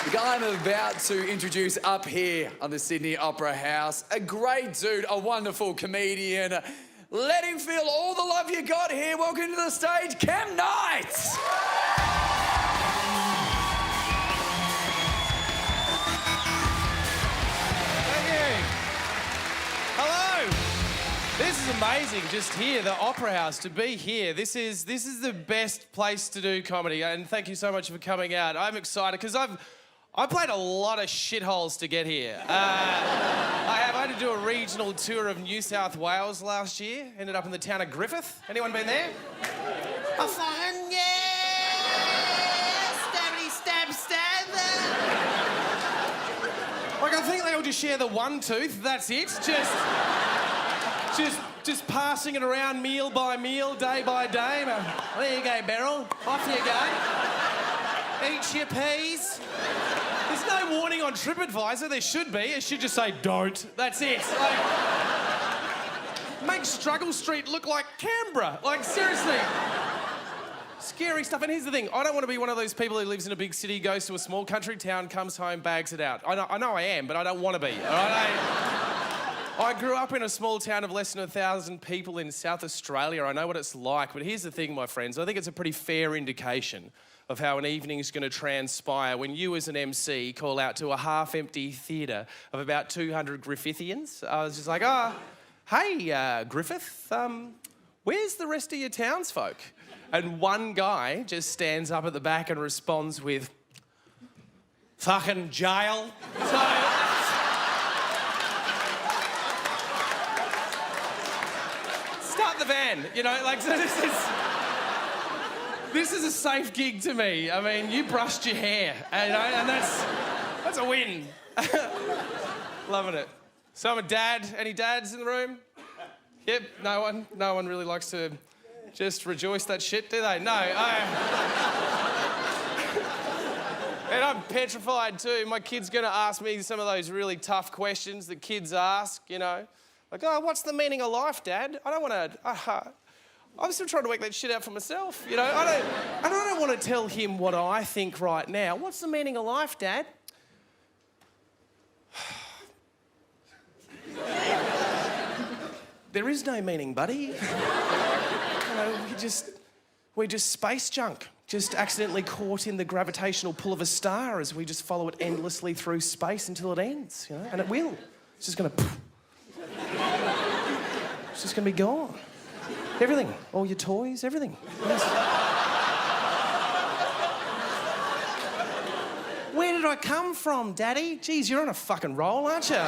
The guy I'm about to introduce up here on the Sydney Opera House, a great dude, a wonderful comedian. Let him feel all the love you got here. Welcome to the stage, Cam Knight. Thank you. Hello. This is amazing, just here, the Opera House, to be here. This is the best place to do comedy, and thank you so much for coming out. I'm excited, because I played a lot of shitholes to get here. I had to do a regional tour of New South Wales last year. Ended up in the town of Griffith. Anyone been there? Oh, fun, yeah! Stabby, stab, stab. Like, I think they all just share the one tooth. That's it. Just passing it around meal by meal, day by day. There you go, Beryl. Off you go. Eat your peas. There's no warning on TripAdvisor. There should be. It should just say, don't. That's it. Like, make Struggle Street look like Canberra. Like, seriously. Scary stuff. And here's the thing. I don't want to be one of those people who lives in a big city, goes to a small country town, comes home, bags it out. I know I am, but I don't want to be. All right? I grew up in a small town of less than 1,000 people in South Australia. I know what it's like. But here's the thing, my friends. I think it's a pretty fair indication of how an evening's going to transpire when you as an MC call out to a half-empty theatre of about 200 Griffithians. I was just like, hey, Griffith, where's the rest of your townsfolk? And one guy just stands up at the back and responds with, fucking jail. Start the van, you know, like, so this is a safe gig to me. I mean, you brushed your hair, you know, and that's a win. Loving it. So I'm a dad. Any dads in the room? Yep, no one. No one really likes to just rejoice that shit, do they? No. And I'm petrified too. My kid's gonna ask me some of those really tough questions that kids ask, you know. Like, oh, what's the meaning of life, Dad? I don't want to... I'm still trying to work that shit out for myself, you know? I don't want to tell him what I think right now. What's the meaning of life, Dad? There is no meaning, buddy. You know, we're just space junk, just accidentally caught in the gravitational pull of a star as we just follow it endlessly through space until it ends, you know? And it will. It's just gonna... It's just gonna be gone. Everything. All your toys, everything. Yes. Where did I come from, Daddy? Geez, you're on a fucking roll, aren't you? I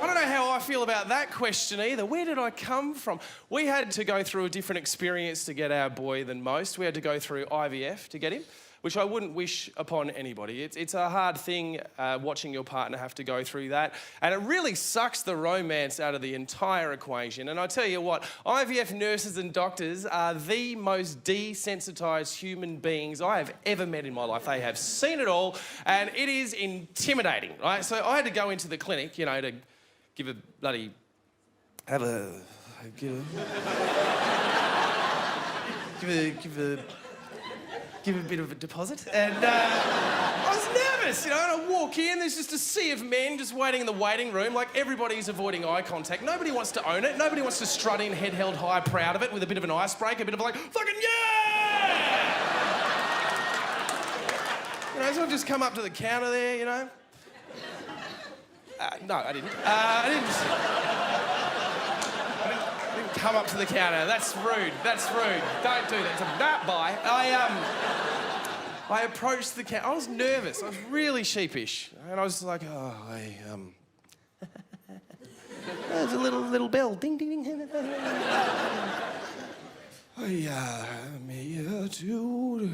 don't know how I feel about that question either. Where did I come from? We had to go through a different experience to get our boy than most. We had to go through IVF to get him, which I wouldn't wish upon anybody. It's a hard thing watching your partner have to go through that. And it really sucks the romance out of the entire equation. And I tell you what, IVF nurses and doctors are the most desensitised human beings I have ever met in my life. They have seen it all, and it is intimidating, right? So I had to go into the clinic, you know, to give a bloody... give a bit of a deposit, and I was nervous, you know, and I walk in, there's just a sea of men just waiting in the waiting room, like everybody's avoiding eye contact. Nobody wants to own it. Nobody wants to strut in, head held high, proud of it, with a bit of an icebreaker, a bit of like, fucking yeah! You know, so I've just come up to the counter there, you know. No, I didn't. I didn't come up to the counter. That's rude. That's rude. Don't do that. That bye. I approached the counter. I was nervous. I was really sheepish, and I was like, there's a little bell. Ding, ding, ding. I'm here to...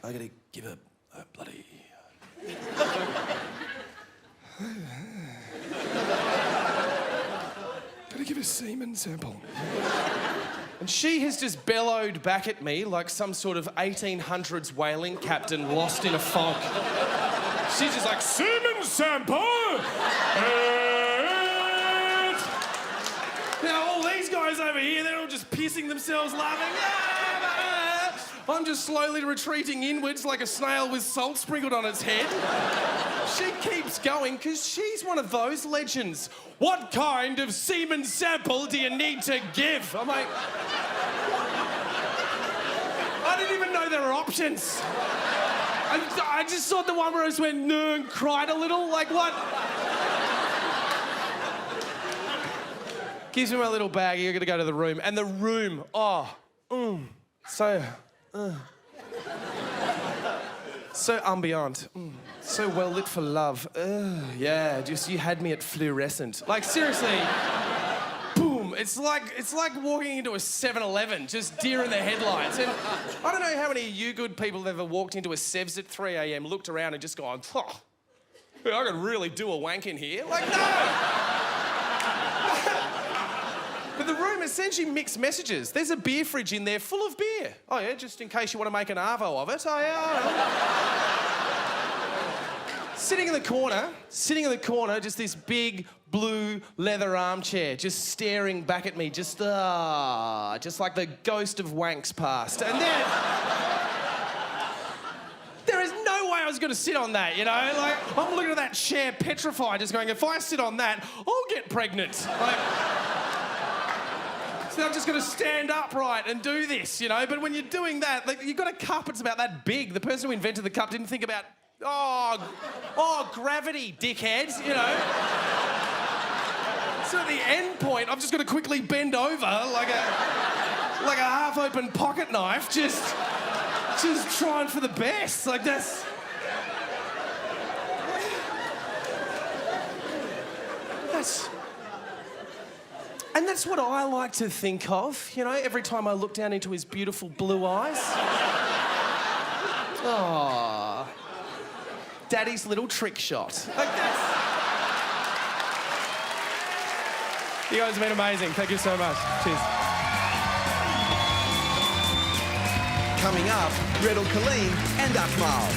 I gotta give a bloody... Gotta give a semen sample. And she has just bellowed back at me like some sort of 1800s whaling captain lost in a fog. She's just like, semen sample! Now all these guys over here, they're all just pissing themselves laughing. I'm just slowly retreating inwards like a snail with salt sprinkled on its head. She keeps going because she's one of those legends. What kind of semen sample do you need to give? I'm like... I didn't even know there were options. I just thought the one where I just went, no, and cried a little. Like, what? Gives me my little baggie, you're gonna go to the room. And the room, so ambient. So well lit for love. Yeah, just you had me at fluorescent. Like, seriously. Boom. It's like walking into a 7-Eleven, just deer in the headlights. And I don't know how many of you good people have ever walked into a Sevs at 3 a.m, looked around and just gone, oh, I could really do a wank in here. Like, no! But the room essentially mixed messages. There's a beer fridge in there full of beer. Oh yeah, just in case you want to make an arvo of it. Oh yeah. Sitting in the corner, just this big blue leather armchair, just staring back at me, just like the ghost of wanks past. And then there is no way I was going to sit on that, you know? Like, I'm looking at that chair petrified, just going, if I sit on that, I'll get pregnant. Like, so I'm just going to stand upright and do this, you know? But when you're doing that, like, you've got a cup that's about that big. The person who invented the cup didn't think about, gravity, dickhead, you know? So at the end point, I'm just going to quickly bend over like a half-open pocket knife, just trying for the best. Like, that's... And that's what I like to think of, you know, every time I look down into his beautiful blue eyes. Oh, Daddy's little trick shot. Like, that's... You guys have been amazing. Thank you so much. Cheers. Coming up, Gretel Colleen and Akmal.